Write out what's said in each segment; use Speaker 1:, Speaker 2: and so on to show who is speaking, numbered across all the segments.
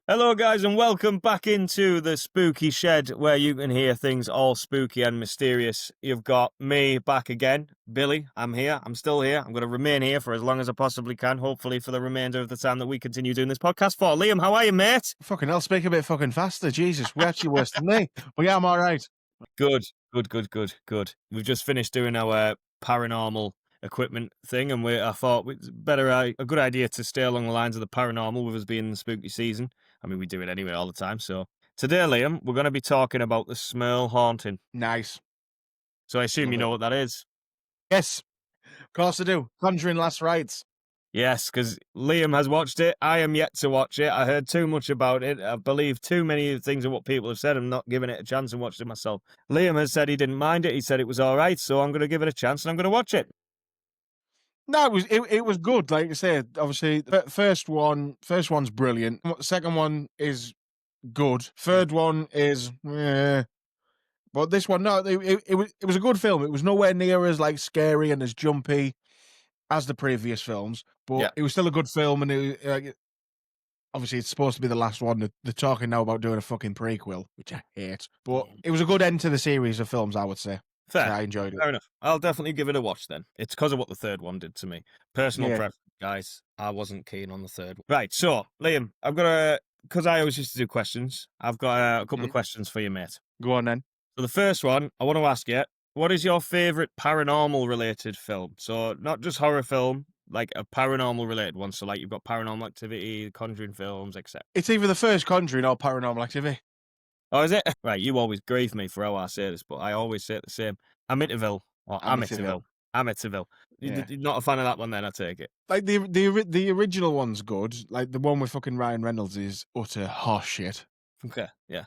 Speaker 1: Hello guys and welcome back into the spooky shed where you can hear things all spooky and mysterious. You've got me back again, Billy. I'm here. I'm still here. I'm going to remain here for as long as I possibly can, hopefully for the remainder of the time that we continue doing this podcast for. Liam, how are you, mate?
Speaker 2: Fucking hell, speak a bit fucking faster. Jesus, we're actually worse than me. But yeah, I'm all right.
Speaker 1: Good. We've just finished doing our paranormal equipment thing, and I thought it's a good idea to stay along the lines of the paranormal with us being in the spooky season. I mean, we do it anyway all the time. So today, Liam, we're going to be talking about the Smurl haunting.
Speaker 2: Nice.
Speaker 1: So I assume you know what that is.
Speaker 2: Yes, of course I do. Conjuring Last Rites.
Speaker 1: Yes, because Liam has watched it. I am yet to watch it. I heard too much about it. I believe too many things of what people have said. I'm not giving it a chance and watched it myself. Liam has said he didn't mind it. He said it was all right. So I'm going to give it a chance and I'm going to watch it.
Speaker 2: No, it was good. Like I said, obviously, the first one's brilliant. Second one is good. Third one is, but this one, no, it was a good film. It was nowhere near as like scary and as jumpy as the previous films, but It was still a good film. And obviously, it's supposed to be the last one. They're talking now about doing a fucking prequel, which I hate. But it was a good end to the series of films, I would say.
Speaker 1: Fair.
Speaker 2: So I enjoyed it.
Speaker 1: Fair enough. I'll definitely give it a watch then. It's because of what the third one did to me. Personal preference, guys. I wasn't keen on the third one. Right, so, Liam, I've got because I always used to do questions, I've got a couple of questions for you, mate.
Speaker 2: Go on then.
Speaker 1: So the first one, I want to ask you, what is your favourite paranormal-related film? So not just horror film, like a paranormal-related one. So like you've got Paranormal Activity, Conjuring films, etc.
Speaker 2: It's either the first Conjuring or Paranormal Activity.
Speaker 1: Oh, is it? Right, you always grieve me for how I say this, but I always say it the same. Amityville. Or Amityville.
Speaker 2: Yeah.
Speaker 1: You're not a fan of that one then, I take it.
Speaker 2: Like the original one's good. Like the one with fucking Ryan Reynolds is utter horse shit.
Speaker 1: Okay, yeah.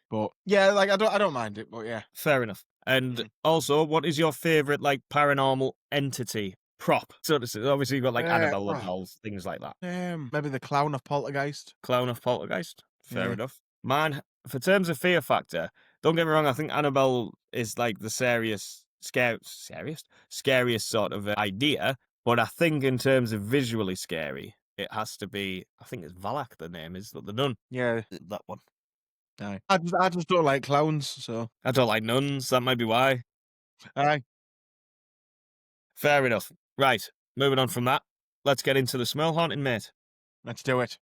Speaker 2: But yeah, like I don't mind it, but yeah.
Speaker 1: Fair enough. And also, what is your favourite like paranormal entity? Prop. So obviously you've got like Annabelle dolls, things like that.
Speaker 2: Maybe the Clown of Poltergeist.
Speaker 1: Clown of Poltergeist. Fair enough. Man, for terms of fear factor, don't get me wrong, I think Annabelle is like the scariest sort of idea, but I think in terms of visually scary, it has to be, I think it's Valak the name is, the nun.
Speaker 2: Yeah.
Speaker 1: That one.
Speaker 2: Aye. I just don't like clowns, so.
Speaker 1: I don't like nuns, that might be why.
Speaker 2: Aye.
Speaker 1: Fair enough. Right, moving on from that, let's get into the Smurl haunting, mate.
Speaker 2: Let's do it.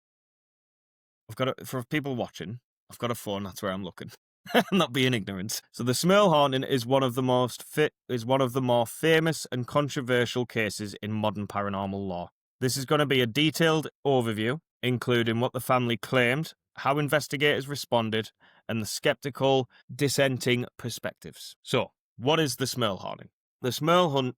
Speaker 1: For people watching, I've got a phone, that's where I'm looking. I'm not being ignorant. So the Smurl haunting is one of the more famous and controversial cases in modern paranormal law. This is going to be a detailed overview, including what the family claimed, how investigators responded, and the skeptical, dissenting perspectives. So, what is the Smurl haunting? The Smurl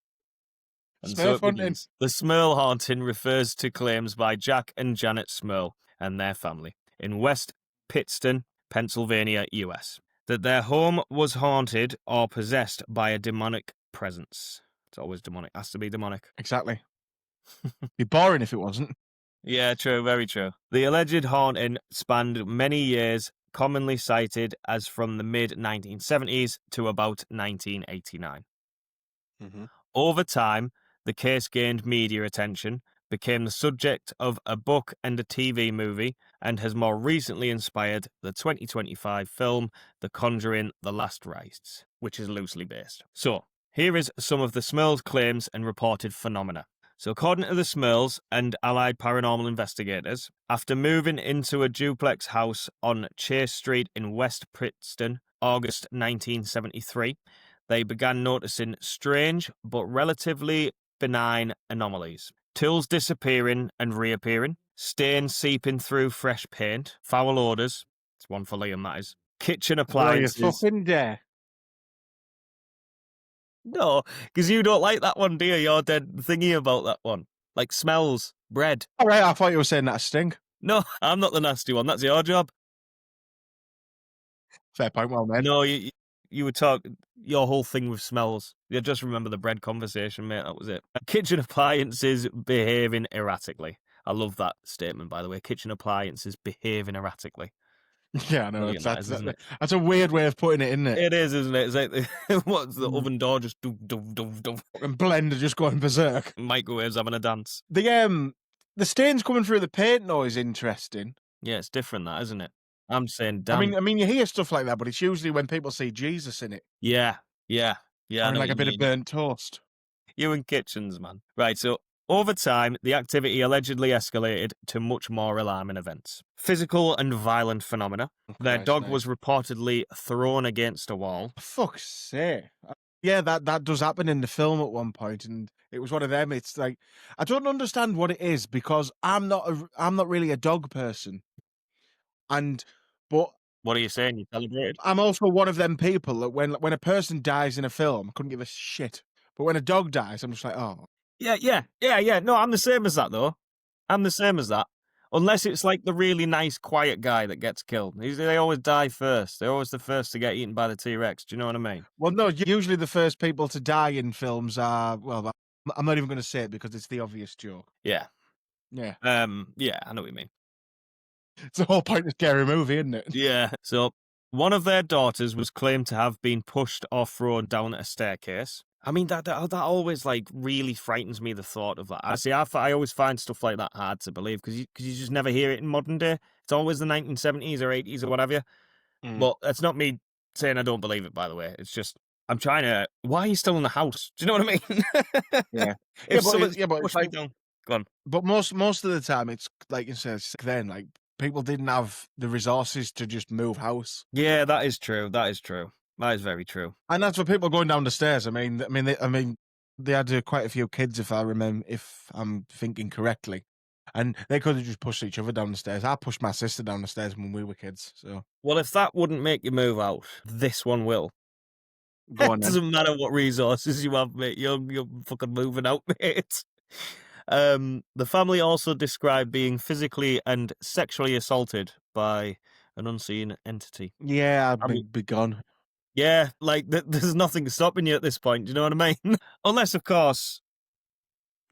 Speaker 1: haunting refers to claims by Jack and Janet Smurl and their family in West Pittston, Pennsylvania, US, that their home was haunted or possessed by a demonic presence. It's always demonic. Has to be demonic.
Speaker 2: Exactly. Be boring if it wasn't.
Speaker 1: Yeah, true. Very true. The alleged haunting spanned many years, commonly cited as from the mid-1970s to about 1989. Mm-hmm. Over time, the case gained media attention, became the subject of a book and a TV movie, and has more recently inspired the 2025 film The Conjuring, The Last Rites, which is loosely based. So, here is some of the Smurl's claims and reported phenomena. So according to the Smurls and allied paranormal investigators, after moving into a duplex house on Chase Street in West Pittston, August 1973, they began noticing strange but relatively benign anomalies. Tools disappearing and reappearing, stains seeping through fresh paint, foul odours, it's one for Liam that is, kitchen appliances.
Speaker 2: Oh, you fucking dare.
Speaker 1: No, because you don't like that one, do you? You're dead thingy about that one. Like smells, bread.
Speaker 2: All right, I thought you were saying that stink.
Speaker 1: No, I'm not the nasty one. That's your job.
Speaker 2: Fair point, well, man.
Speaker 1: No, you would talk your whole thing with smells. You just remember the bread conversation, mate. That was it. Kitchen appliances behaving erratically. I love that statement, by the way. Kitchen appliances behaving erratically.
Speaker 2: Yeah, I know. That's a weird way of putting it, isn't it?
Speaker 1: It is, isn't it? It's like what's the oven door just do.
Speaker 2: And blender just going berserk.
Speaker 1: Microwaves having a dance.
Speaker 2: The The stains coming through the paint though is interesting.
Speaker 1: Yeah, it's different that, isn't it? I'm saying
Speaker 2: I
Speaker 1: damn.
Speaker 2: mean I mean, you hear stuff like that, but it's usually when people see Jesus in it,
Speaker 1: Yeah, yeah, yeah, I
Speaker 2: or in,
Speaker 1: know what
Speaker 2: like,
Speaker 1: you
Speaker 2: a bit of
Speaker 1: mean.
Speaker 2: burnt toast.
Speaker 1: You and Kitchens, man. Right, so over time, the activity allegedly escalated to much more alarming events. Physical and violent phenomena.
Speaker 2: Oh,
Speaker 1: Their
Speaker 2: Christ,
Speaker 1: dog
Speaker 2: right.
Speaker 1: was reportedly thrown against a wall.
Speaker 2: For fuck's sake. Yeah, that does happen in the film at one point, and it was one of them. It's like, I don't understand what it is because I'm not really a dog person, and but
Speaker 1: What are you saying? You celebrated?
Speaker 2: I'm also one of them people that when a person dies in a film, I couldn't give a shit. But when a dog dies, I'm just like, oh,
Speaker 1: Yeah, yeah, yeah, yeah. No, I'm the same as that, though. I'm the same as that. Unless it's like the really nice, quiet guy that gets killed. They always die first. They're always the first to get eaten by the T Rex. Do you know what I mean?
Speaker 2: well, no. Usually the first people to die in films are well. I'm not even going to say it because it's the obvious joke.
Speaker 1: Yeah.
Speaker 2: Yeah,
Speaker 1: Yeah, I know what you mean.
Speaker 2: it's the whole point of a scary movie, isn't it?
Speaker 1: Yeah. So one of their daughters was claimed to have been pushed off-road down a staircase. I mean, that always like really frightens me. The thought of that. I see. I always find stuff like that hard to believe because you just never hear it in modern day. It's always the 1970s or 80s or whatever.
Speaker 2: Mm.
Speaker 1: But that's not me saying I don't believe it. By the way, it's just I'm trying to. Why are you still in the house? Do you know what I mean?
Speaker 2: Yeah,
Speaker 1: If someone's
Speaker 2: yeah, but it's
Speaker 1: pushed me
Speaker 2: like,
Speaker 1: down, go on.
Speaker 2: but most of the time, it's like you said, it's then like people didn't have the resources to just move house,
Speaker 1: Yeah, that is true. That is true. That is very true.
Speaker 2: and that's for people going down the stairs. I mean, they had quite a few kids, if I'm thinking correctly, and they could have just pushed each other down the stairs. I pushed my sister down the stairs when we were kids. So
Speaker 1: Well, if that wouldn't make you move out, this one will.
Speaker 2: go
Speaker 1: It
Speaker 2: on then.
Speaker 1: doesn't matter what resources you have, mate. You're fucking moving out, mate. The family also described being physically and sexually assaulted by an unseen entity.
Speaker 2: Yeah, I'd
Speaker 1: I mean,
Speaker 2: be gone.
Speaker 1: yeah, like there's nothing stopping you at this point. Do you know what I mean? Unless, of course,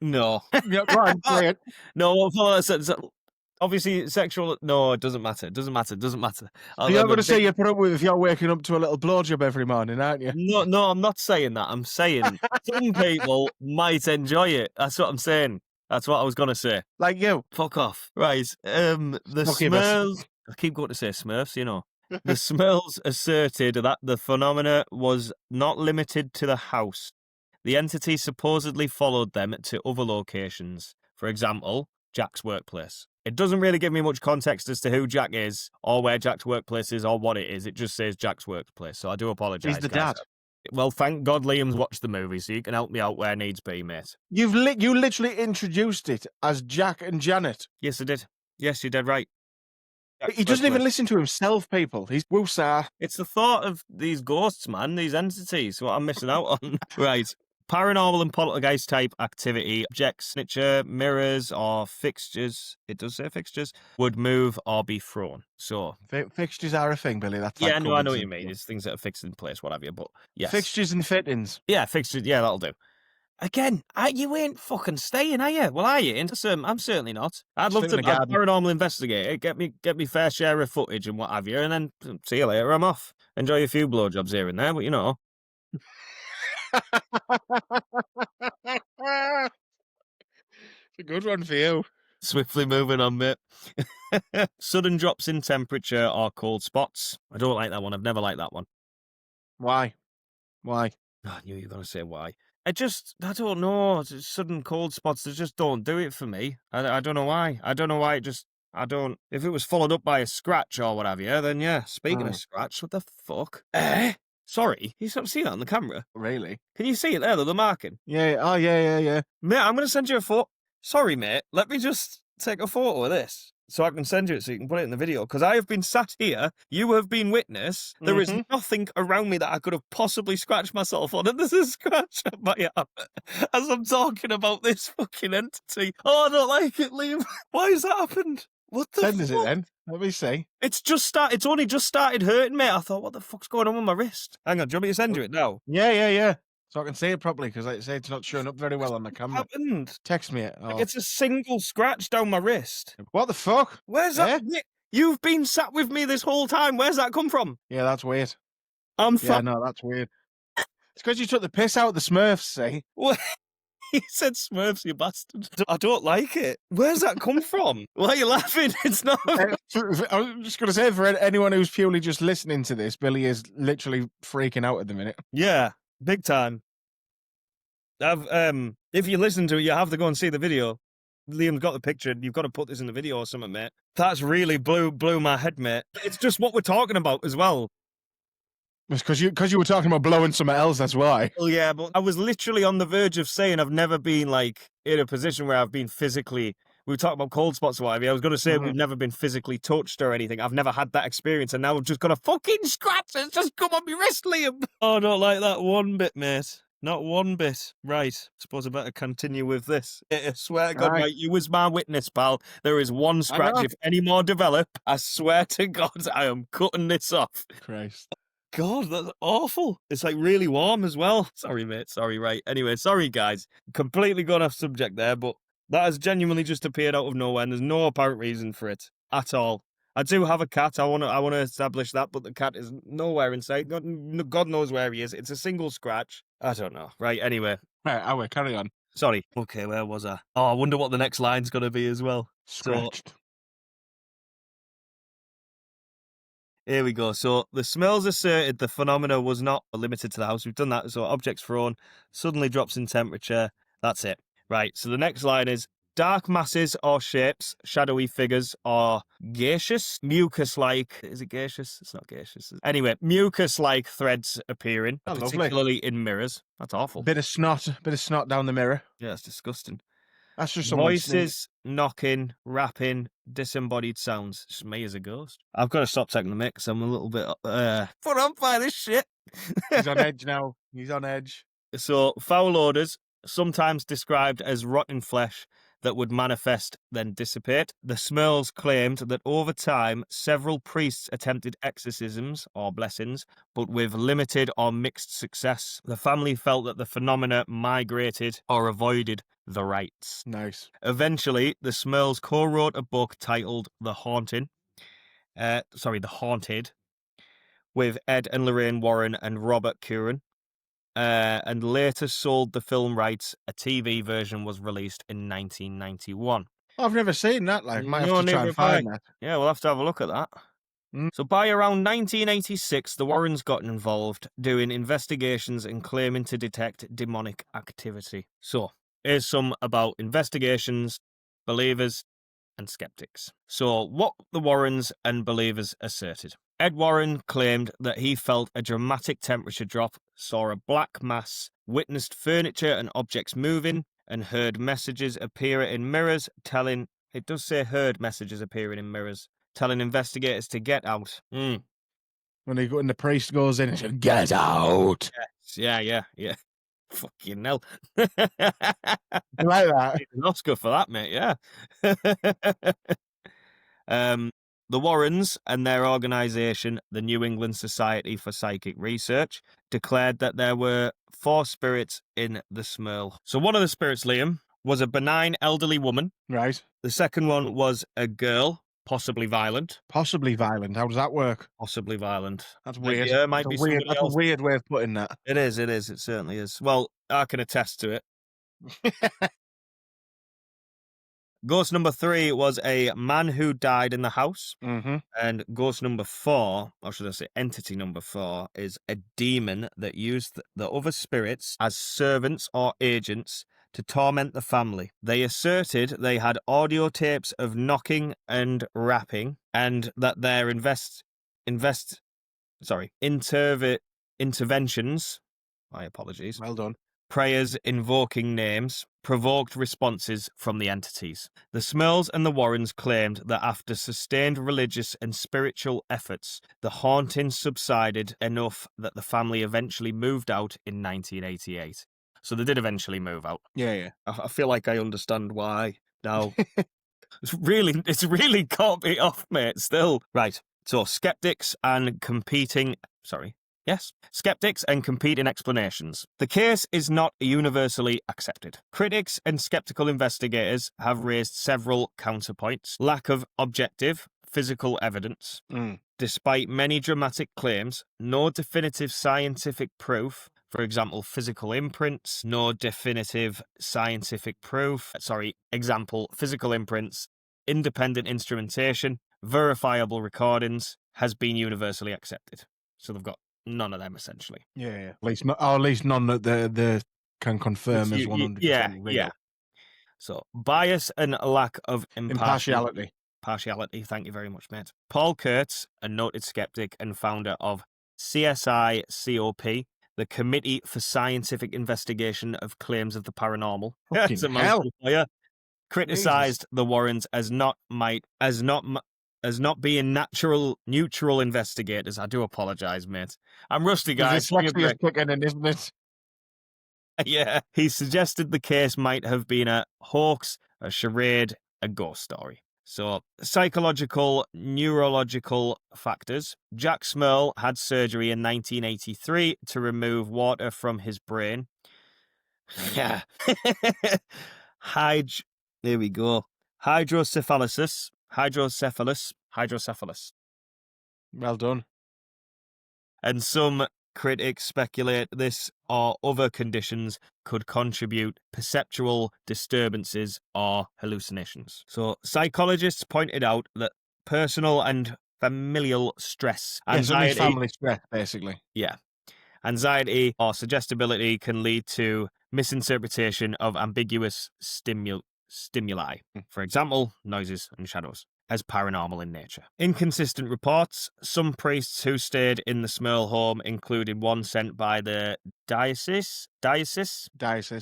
Speaker 1: no,
Speaker 2: Yeah, go on, say it.
Speaker 1: no. Obviously, sexual. No, it doesn't matter. It doesn't matter. It doesn't matter.
Speaker 2: So you're going to say
Speaker 1: Big.
Speaker 2: you put up with if you're waking up to a little blowjob every morning, aren't you?
Speaker 1: No, no, I'm not saying that. I'm saying some people might enjoy it. That's what I'm saying. That's what I was gonna say.
Speaker 2: Like you,
Speaker 1: Fuck off. Right. The
Speaker 2: succubus.
Speaker 1: Smurls. I keep going to say Smurfs, you know. The Smurls asserted that the phenomena was not limited to the house. The entity supposedly followed them to other locations. For example, Jack's workplace. It doesn't really give me much context as to who Jack is, or where Jack's workplace is, or what it is. It just says Jack's workplace, so I do apologise,
Speaker 2: He's the
Speaker 1: guys.
Speaker 2: dad.
Speaker 1: Well, thank God Liam's watched the movie, so you can help me out where needs be, mate.
Speaker 2: You literally introduced it as Jack and Janet.
Speaker 1: Yes, I did. Yes, you did right. Jack's
Speaker 2: He doesn't even
Speaker 1: workplace.
Speaker 2: listen to himself, people. He's woosah.
Speaker 1: It's the thought of these ghosts, man, these entities, what I'm missing out on. Right. Paranormal and poltergeist type activity, objects, furniture, mirrors, or fixtures, it does say fixtures, would move or be thrown. So,
Speaker 2: Fixtures are a thing, Billy. That's
Speaker 1: yeah,
Speaker 2: like
Speaker 1: no, I know
Speaker 2: cupboards
Speaker 1: what you
Speaker 2: and
Speaker 1: mean.
Speaker 2: stuff.
Speaker 1: It's things that are fixed in place, what have you, but yes.
Speaker 2: Fixtures and fittings.
Speaker 1: Yeah, fixtures, yeah, that'll do. Again, you ain't fucking staying, are you? Well, I ain't. I'm certainly not. I'd love
Speaker 2: Sit in
Speaker 1: to
Speaker 2: the
Speaker 1: be a
Speaker 2: garden.
Speaker 1: paranormal investigator, get me fair share of footage and what have you, and then see you later, I'm off. Enjoy a few blowjobs here and there, but you know.
Speaker 2: It's a good one for you.
Speaker 1: Swiftly moving on, mate. Sudden drops in temperature or cold spots. I don't like that one. I've never liked that one.
Speaker 2: Why? Why?
Speaker 1: Oh, I knew you were going to say why. I don't know. It's just sudden cold spots, they just don't do it for me. I don't know why. I don't know why I don't. If it was followed up by a scratch or what have you, then yeah. Speaking of scratch, what the fuck? Sorry, you sort of see that on the camera.
Speaker 2: Really?
Speaker 1: Can you see it there, the marking?
Speaker 2: Yeah. Oh, yeah.
Speaker 1: Mate, I'm going to send you a photo. Sorry, mate. Let me just take a photo of this so I can send you it so you can put it in the video. Because I have been sat here. You have been witness. There is nothing around me that I could have possibly scratched myself on. And there's a scratch on my arm as I'm talking about this fucking entity. Oh, I don't like it, Liam. Why has that happened? What the
Speaker 2: Send
Speaker 1: fuck?
Speaker 2: us it then. Let me see.
Speaker 1: It's only just started hurting, mate. I thought, what the fuck's going on with my wrist? Hang on, do you want me to send you it now?
Speaker 2: Yeah. So I can see it properly because, like I say, it's not showing up very well on the
Speaker 1: What
Speaker 2: camera.
Speaker 1: happened?
Speaker 2: Text me it.
Speaker 1: Like, it's a single scratch down my wrist.
Speaker 2: What the fuck?
Speaker 1: Where's that? You've been sat with me this whole time. Where's that come from?
Speaker 2: Yeah, that's weird.
Speaker 1: I'm
Speaker 2: Yeah, no, that's weird. It's because you took the piss out of the Smurfs, see?
Speaker 1: What? He said Smurfs, you bastard. I don't like it. Where's that come from? Why are you laughing? It's not.
Speaker 2: I was just going to say, for anyone who's purely just listening to this, Billy is literally freaking out at the minute.
Speaker 1: Yeah, big time. If you listen to it, you have to go and see the video. Liam's got the picture. You've got to put this in the video or something, mate. That's really blew my head, mate. It's just what we're talking about as well.
Speaker 2: It's because you were talking about blowing something else, that's why.
Speaker 1: Well, yeah, but I was literally on the verge of saying I've never been, like, in a position where I've been physically... We were talking about cold spots or whatever. I was going to say we've never been physically touched or anything. I've never had that experience, and now I've just got a fucking scratch. It's just come on me wrist, Liam. Oh, I don't like that one bit, mate. Not one bit. Right. Suppose I better continue with this. I swear to God, right, you was my witness, pal. There is one scratch. If any more develop, I swear to God, I am cutting this off.
Speaker 2: Christ.
Speaker 1: God, that's awful. It's like really warm as well. Sorry, mate. Sorry, right. Anyway, sorry, guys. Completely gone off subject there, but that has genuinely just appeared out of nowhere, and there's no apparent reason for it at all. I do have a cat. I want to establish that, but the cat is nowhere in sight. God knows where he is. It's a single scratch. I don't know. Right. Anyway.
Speaker 2: Right. I will carry on.
Speaker 1: Sorry. Okay. Where was I? Oh, I wonder what the next line's going to be as well.
Speaker 2: Scratched.
Speaker 1: Here we go. So the Smurls asserted the phenomena was not limited to the house. We've done that. So objects thrown suddenly drops in temperature. That's it. Right. So the next line is dark masses or shapes, shadowy figures, or gaseous, mucus-like. Is it gaseous? It's not gaseous. Anyway, mucus-like threads appearing, particularly in mirrors. That's awful.
Speaker 2: Bit of snot down the mirror.
Speaker 1: Yeah, that's disgusting.
Speaker 2: That's just
Speaker 1: voices, knocking, rapping, disembodied sounds. It's me as a ghost. I've got to stop taking the mix. I'm a little bit put on by this shit.
Speaker 2: He's on edge now. He's on edge.
Speaker 1: So foul odors, sometimes described as rotten flesh, that would manifest, then dissipate. The Smurls claimed that over time, several priests attempted exorcisms or blessings, but with limited or mixed success. The family felt that the phenomena migrated or avoided the rites.
Speaker 2: Nice.
Speaker 1: Eventually, the Smurls co-wrote a book titled The Haunted, with Ed and Lorraine Warren and Robert Curran. And later sold the film rights. A TV version was released in 1991.
Speaker 2: I've never seen that. Like, might have to try and find that.
Speaker 1: Yeah, we'll have to have a look at that. So by around 1986, the Warrens got involved, doing investigations and claiming to detect demonic activity. So here's some about investigations, believers, and skeptics. So what the Warrens and believers asserted. Ed Warren claimed that he felt a dramatic temperature drop, saw a black mass, witnessed furniture and objects moving, and heard messages appear in mirrors telling... It does say heard messages appearing in mirrors, telling investigators to get out.
Speaker 2: When the priest goes in and says, "Get out!"
Speaker 1: Yes. Yeah. Fucking hell.
Speaker 2: You like that?
Speaker 1: An Oscar for that, mate, yeah. The Warrens and their organisation, the New England Society for Psychic Research, declared that there were 4 spirits in the Smurl. So one of the spirits, Liam, was a benign elderly woman.
Speaker 2: Right.
Speaker 1: The second one was a girl, possibly violent.
Speaker 2: Possibly violent. How does that work?
Speaker 1: Possibly violent.
Speaker 2: That's weird.
Speaker 1: Yeah, might be somebody else.
Speaker 2: That's a weird way of putting that.
Speaker 1: It is. It certainly is. Well, I can attest to it. Ghost number 3 was a man who died in the house. And ghost number 4, or should I say entity number 4, is a demon that used the other spirits as servants or agents to torment the family. They asserted they had audio tapes of knocking and rapping, and that their interventions, my apologies.
Speaker 2: Well done.
Speaker 1: Prayers invoking names provoked responses from the entities. The Smurls and the Warrens claimed that after sustained religious and spiritual efforts, the hauntings subsided enough that the family eventually moved out in 1988. So they did eventually move out.
Speaker 2: Yeah.
Speaker 1: I feel like I understand why now. It's really caught me off, mate, still. Right, so skeptics and competing explanations. The case is not universally accepted. Critics and skeptical investigators have raised several counterpoints. Lack of objective physical evidence. Despite many dramatic claims, no definitive scientific proof For example, physical imprints, no definitive scientific proof. Sorry, example, physical imprints, independent instrumentation, verifiable recordings has been universally accepted. So they've got none of them essentially.
Speaker 2: Yeah. At least not, or at least none that they can confirm as 100%
Speaker 1: Yeah.
Speaker 2: real.
Speaker 1: So bias and lack of
Speaker 2: Impartiality.
Speaker 1: partiality. Thank you very much, mate. Paul Kurtz, a noted skeptic and founder of CSICOP, the Committee for Scientific Investigation of Claims of the Paranormal.
Speaker 2: Fucking
Speaker 1: It's a
Speaker 2: hell.
Speaker 1: mouthful for you.
Speaker 2: Jesus.
Speaker 1: Criticized the Warrens as not being neutral investigators. I do apologize, mate. I'm rusty,
Speaker 2: The
Speaker 1: guys. Give me a
Speaker 2: dyslexia is
Speaker 1: break.
Speaker 2: kicking in, isn't it?
Speaker 1: Yeah. He suggested the case might have been a hoax, a charade, a ghost story. So, psychological, neurological factors. Jack Smurl had surgery in 1983 to remove water from his brain. Yeah. There we go. Hydrocephalus.
Speaker 2: Well done.
Speaker 1: And some critics speculate this or other conditions could contribute perceptual disturbances or hallucinations. So psychologists pointed out that personal and familial stress,
Speaker 2: Yeah, something
Speaker 1: anxiety,
Speaker 2: family stress, basically.
Speaker 1: yeah, anxiety or suggestibility can lead to misinterpretation of ambiguous stimuli. For example, noises and shadows, as paranormal in nature. Inconsistent reports. Some priests who stayed in the Smurl home, including one sent by the diocese,
Speaker 2: Diocese,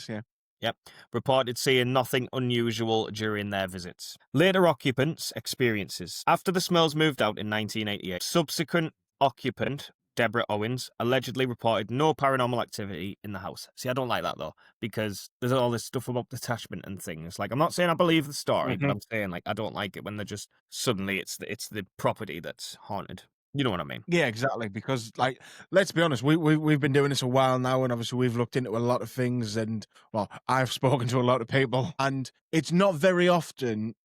Speaker 2: yeah.
Speaker 1: yep, reported seeing nothing unusual during their visits. Later occupants' experiences. After the Smurls moved out in 1988, subsequent occupant Deborah Owens allegedly reported no paranormal activity in the house. See, I don't like that though, because there's all this stuff about detachment and things. Like, I'm not saying I believe the story, but
Speaker 2: Mhm.
Speaker 1: I'm saying like I don't like it when they're just suddenly it's the property that's haunted. You know what I mean?
Speaker 2: Yeah, exactly. Because, like, let's be honest, we've been doing this a while now, and obviously we've looked into a lot of things, and well, I've spoken to a lot of people, and it's not very often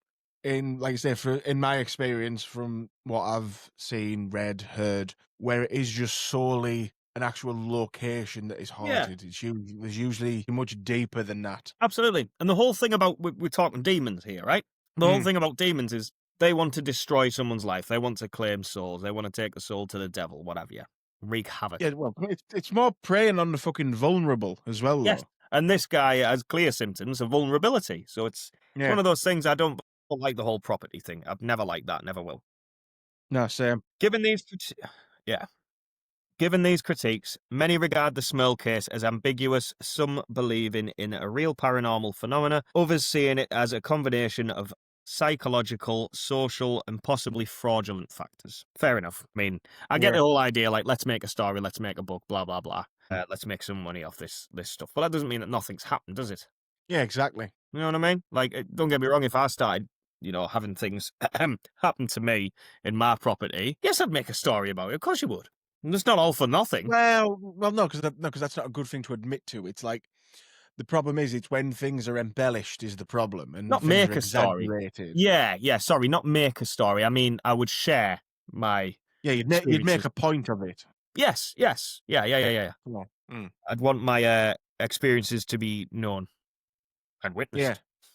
Speaker 2: in, like I say, in my experience from what I've seen, read, heard, where it is just solely an actual location that is
Speaker 1: Yeah.
Speaker 2: haunted. There's usually much deeper than that.
Speaker 1: Absolutely. And the whole thing about we're talking demons here, right? The whole
Speaker 2: Mm.
Speaker 1: thing about demons is they want to destroy someone's life. They want to claim souls. They want to take the soul to the devil, whatever you. Wreak havoc.
Speaker 2: Yeah, well, it's more preying on the fucking vulnerable as well,
Speaker 1: Yes.
Speaker 2: though.
Speaker 1: And this guy has clear symptoms of vulnerability. So it's one
Speaker 2: Yeah.
Speaker 1: of those things I don't like the whole property thing. I've never liked that, never will.
Speaker 2: No, same.
Speaker 1: Given these yeah. Given these critiques, many regard the Smurl case as ambiguous, some believing in a real paranormal phenomena, others seeing it as a combination of psychological, social, and possibly fraudulent factors. Fair enough. I mean, I get
Speaker 2: Yeah.
Speaker 1: the whole idea, like, let's make a story, let's make a book, blah, blah, blah. Let's make some money off this stuff. But that doesn't mean that nothing's happened, does it?
Speaker 2: Yeah, exactly.
Speaker 1: You know what I mean? Like, don't get me wrong, if I started, having things happen to me in my property, yes, I'd make a story about it. Of course you would. And it's not all for nothing.
Speaker 2: Well, no, because that's not a good thing to admit to. It's like the problem is it's when things are embellished is the problem, and
Speaker 1: Not
Speaker 2: things are
Speaker 1: make a story.
Speaker 2: exaggerated.
Speaker 1: Yeah, sorry, not make a story. I mean, I would share my
Speaker 2: Yeah, you'd make
Speaker 1: experiences.
Speaker 2: a point of it.
Speaker 1: Yes. Yeah.
Speaker 2: Yeah.
Speaker 1: I'd want my experiences to be known and witnessed.
Speaker 2: Yeah.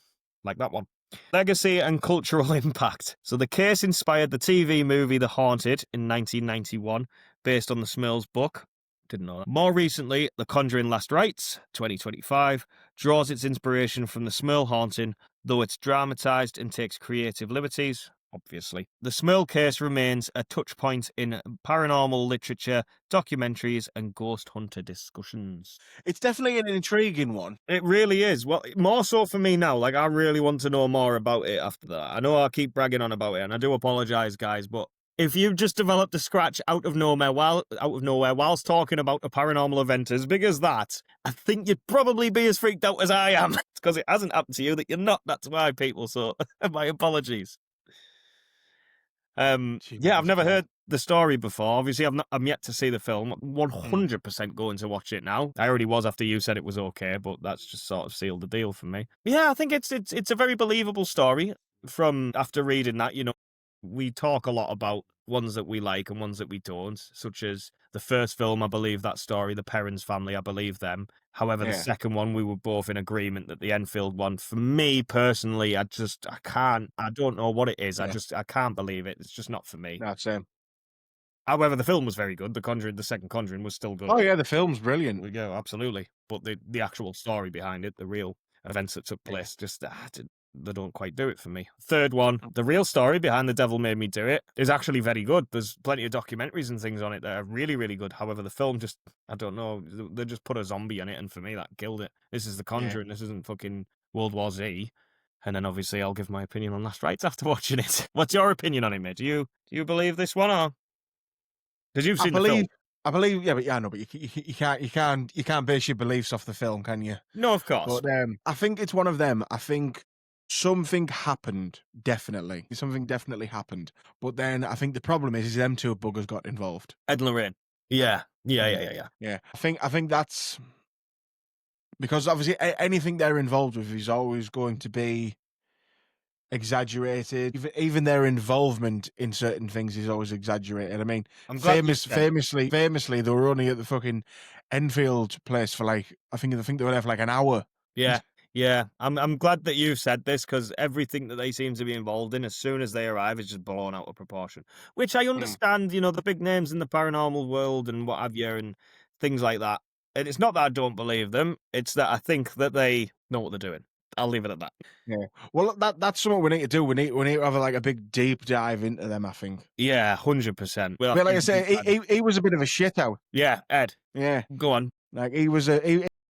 Speaker 1: Like that one. Legacy and cultural impact. So the case inspired the TV movie The Haunted in 1991, based on the Smurls book. Didn't know that. More recently, The Conjuring Last Rites, 2025, draws its inspiration from the Smurl haunting, though it's dramatised and takes creative liberties, obviously. The Smurl case remains a touch point in paranormal literature, documentaries, and ghost hunter discussions.
Speaker 2: It's definitely an intriguing one.
Speaker 1: It really is. Well, more so for me now. Like, I really want to know more about it after that. I know I keep bragging on about it, and I do apologise, guys, but if you've just developed a scratch out of nowhere whilst talking about a paranormal event as big as that, I think you'd probably be as freaked out as I am. It's because it hasn't happened to you that you're not. That's why, people. So, my apologies. Yeah, I've never heard the story before. Obviously, I'm yet to see the film. 100% going to watch it now. I already was after you said it was okay, but that's just sort of sealed the deal for me. Yeah, I think it's a very believable story. From after reading that, we talk a lot about ones that we like and ones that we don't, such as the first film, I believe that story, the Perrins family, I believe them. However, the
Speaker 2: Yeah,
Speaker 1: second one, we were both in agreement that the Enfield one, for me personally, I can't, I don't know what it is.
Speaker 2: yeah,
Speaker 1: I can't believe it. It's just not for me.
Speaker 2: that's
Speaker 1: However, the film was very good. The Conjuring, the second Conjuring was still good.
Speaker 2: Oh yeah, the film's brilliant.
Speaker 1: We go, absolutely. But the actual story behind it, the real events that took
Speaker 2: Yeah.
Speaker 1: place, just they don't quite do it for me. Third one, the real story behind The Devil Made Me Do It is actually very good. There's plenty of documentaries and things on it that are really, really good. However, the film just, I don't know, they just put a zombie in it, and for me, that killed it. This is The
Speaker 2: Yeah.
Speaker 1: Conjuring. This isn't fucking World War Z. And then obviously I'll give my opinion on Last Rites after watching it. What's your opinion on it, mate? Do you believe this one, or because you've
Speaker 2: I
Speaker 1: seen the
Speaker 2: believe
Speaker 1: film?
Speaker 2: yeah, but yeah, no, but you can't base your beliefs off the film, can you?
Speaker 1: No, of course.
Speaker 2: But I think it's one of them. I think something happened, definitely. Something definitely happened. But then I think the problem is them two buggers got involved.
Speaker 1: Ed and Lorraine. Yeah. Yeah,
Speaker 2: Yeah.
Speaker 1: yeah, yeah, yeah.
Speaker 2: Yeah. I think that's because obviously anything they're involved with is always going to be exaggerated. Even their involvement in certain things is always exaggerated. I mean,
Speaker 1: I'm glad you said
Speaker 2: famously, they were only at the fucking Enfield place for like I think they were there for like an hour.
Speaker 1: yeah, yeah. I'm glad that you said this because everything that they seem to be involved in, as soon as they arrive, is just blown out of proportion. Which I
Speaker 2: Mm.
Speaker 1: understand, the big names in the paranormal world and what have you, and things like that. And it's not that I don't believe them; it's that I think that they know what they're doing. I'll leave it at that.
Speaker 2: Yeah. Well, that's something we need to do. We need to have like a big deep dive into them. I think.
Speaker 1: Yeah, 100%. We'll have
Speaker 2: But
Speaker 1: to
Speaker 2: like I
Speaker 1: have a deep
Speaker 2: say,
Speaker 1: dive.
Speaker 2: he was a bit of a shit out.
Speaker 1: Yeah, Ed,
Speaker 2: Yeah.
Speaker 1: go on.
Speaker 2: Like he was a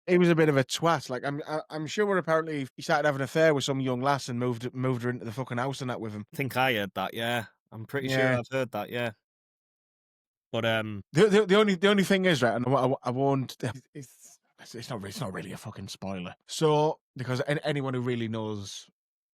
Speaker 2: bit of a twat. Like I'm sure apparently he started having an affair with some young lass and moved her into the fucking house and that with him.
Speaker 1: I think I heard that. Yeah, I'm pretty sure
Speaker 2: Yeah.
Speaker 1: I've heard that. Yeah, but
Speaker 2: The only thing is, right, and I won't. It's not really a fucking spoiler. So because anyone who really knows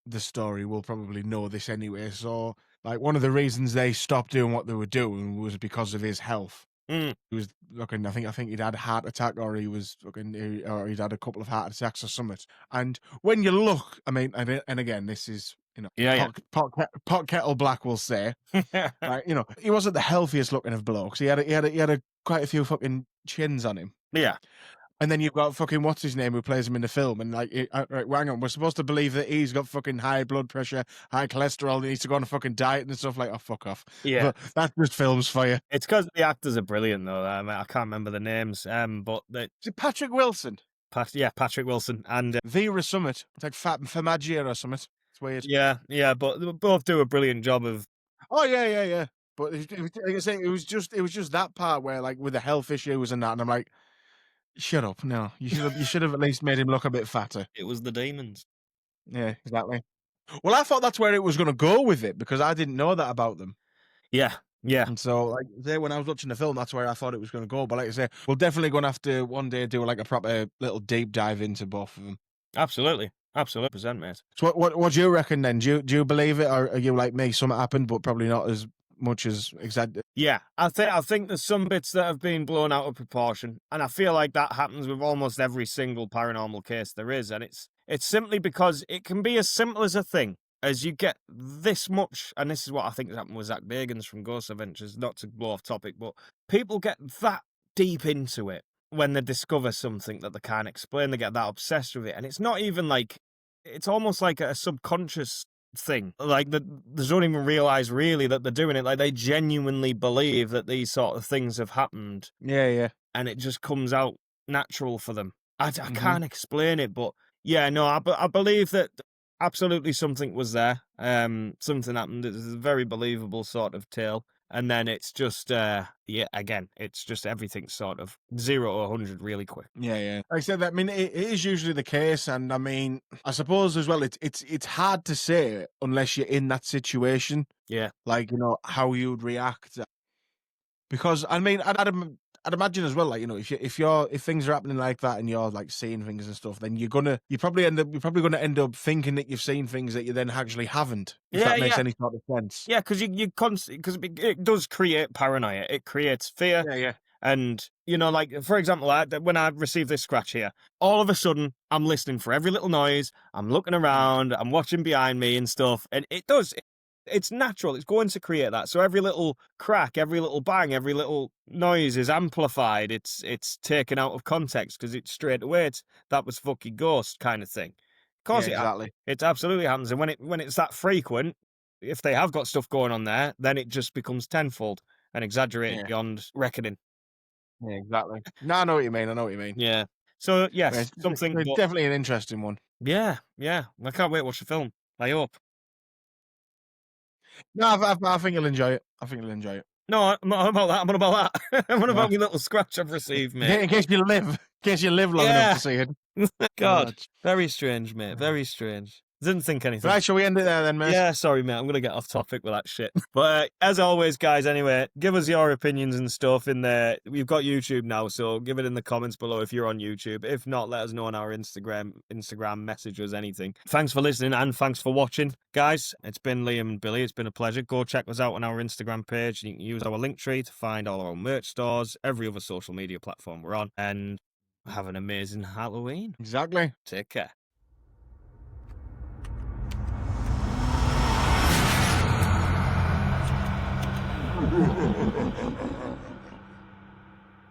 Speaker 2: the story will probably know this anyway. So like one of the reasons they stopped doing what they were doing was because of his health.
Speaker 1: mm,
Speaker 2: He was looking. I think he'd had a heart attack, or he was looking, or he'd had a couple of heart attacks or something. And when you look, I mean, and again, this is
Speaker 1: yeah,
Speaker 2: pot kettle black will say,
Speaker 1: yeah,
Speaker 2: like he wasn't the healthiest looking of blokes. He had quite a few fucking chins on him.
Speaker 1: yeah.
Speaker 2: And then you've got fucking what's his name who plays him in the film, and like, right, hang on, we're supposed to believe that he's got fucking high blood pressure, high cholesterol, and he needs to go on a fucking diet and stuff. Like, oh, fuck off.
Speaker 1: Yeah.
Speaker 2: But that's just films for you.
Speaker 1: It's because the actors are brilliant, though. I mean, I can't remember the names, but
Speaker 2: Is it Patrick Wilson?
Speaker 1: Patrick Wilson and
Speaker 2: Vera Summit. It's like Famagia or something. It's weird.
Speaker 1: yeah, but they both do a brilliant job of.
Speaker 2: Oh yeah. But like I say, it was just that part where like with the health issues and that, and I'm like, shut up. No, you should have at least made him look a bit fatter.
Speaker 1: It was the demons.
Speaker 2: Yeah, exactly. Well, I thought that's where it was going to go with it because I didn't know that about them.
Speaker 1: Yeah, yeah,
Speaker 2: And so, like, when I was watching the film, that's where I thought it was going to go. But like I say, we're definitely going to have to one day do like a proper little deep dive into both of them.
Speaker 1: absolutely, 100%, mate.
Speaker 2: So, what do you reckon then? Do you believe it, or are you like me? Something happened, but probably not as much as exact.
Speaker 1: Yeah, I think there's some bits that have been blown out of proportion, and I feel like that happens with almost every single paranormal case there is, and it's simply because it can be as simple as a thing as you get this much, and this is what I think has happened with Zach Bagans from Ghost Adventures. Not to blow off topic, but people get that deep into it when they discover something that they can't explain. They get that obsessed with it, and it's not even like it's almost like a subconscious thing. Like they don't even realize really that they're doing it. Like they genuinely believe that these sort of things have happened,
Speaker 2: Yeah.
Speaker 1: and it just comes out natural for them. I
Speaker 2: Mhm.
Speaker 1: can't explain it, but yeah, no, I believe that absolutely something was there. Something happened. It's a very believable sort of tale. And then it's just, again, it's just everything sort of 0 to 100 really quick.
Speaker 2: Yeah. Like I said, that, I mean, it is usually the case, and I mean, I suppose as well, it's hard to say unless you're in that situation,
Speaker 1: Yeah.
Speaker 2: like how you'd react. Because I mean, I'd imagine as well, like if things are happening like that and you're like seeing things and stuff, then you're probably gonna end up thinking that you've seen things that you then actually haven't. If
Speaker 1: Yeah,
Speaker 2: that makes
Speaker 1: yeah.
Speaker 2: any sort of sense.
Speaker 1: Yeah, because because it does create paranoia. It creates fear.
Speaker 2: Yeah.
Speaker 1: And, like, for example, when I received this scratch here, all of a sudden, I'm listening for every little noise. I'm looking around. I'm watching behind me and stuff. And it does. It's natural. It's going to create that. So every little crack, every little bang, every little noise is amplified. It's taken out of context because it's straight away. That was fucking ghost kind of thing. Of
Speaker 2: Yeah,
Speaker 1: course,
Speaker 2: exactly.
Speaker 1: it absolutely happens. And when it's that frequent, if they have got stuff going on there, then it just becomes tenfold and exaggerated
Speaker 2: Yeah,
Speaker 1: beyond reckoning.
Speaker 2: yeah, exactly. No, I know what you mean. I know what you mean.
Speaker 1: Yeah. So
Speaker 2: Yeah,
Speaker 1: yes, something.
Speaker 2: it's
Speaker 1: But
Speaker 2: definitely an interesting one.
Speaker 1: yeah, yeah. I can't wait to watch the film. I hope.
Speaker 2: No, I think you'll enjoy it. I think you'll enjoy it.
Speaker 1: No, I'm not about that. I'm not about that. I'm on
Speaker 2: Yeah.
Speaker 1: about my little scratch I've received, mate.
Speaker 2: In case in case you live long enough
Speaker 1: Yeah.
Speaker 2: to see it.
Speaker 1: God,
Speaker 2: Right.
Speaker 1: very strange, mate. Very strange. Didn't think anything.
Speaker 2: Right, shall we end it there then, mate?
Speaker 1: Yeah, sorry, mate. I'm gonna get off topic with that shit. But as always, guys. Anyway, give us your opinions and stuff in there. We've got YouTube now, so give it in the comments below if you're on YouTube. If not, let us know on our Instagram, message us anything. Thanks for listening and thanks for watching, guys. It's been Liam and Billy. It's been a pleasure. Go check us out on our Instagram page. You can use our link tree to find all our merch stores, every other social media platform we're on, and have an amazing Halloween.
Speaker 2: Exactly.
Speaker 1: Take care.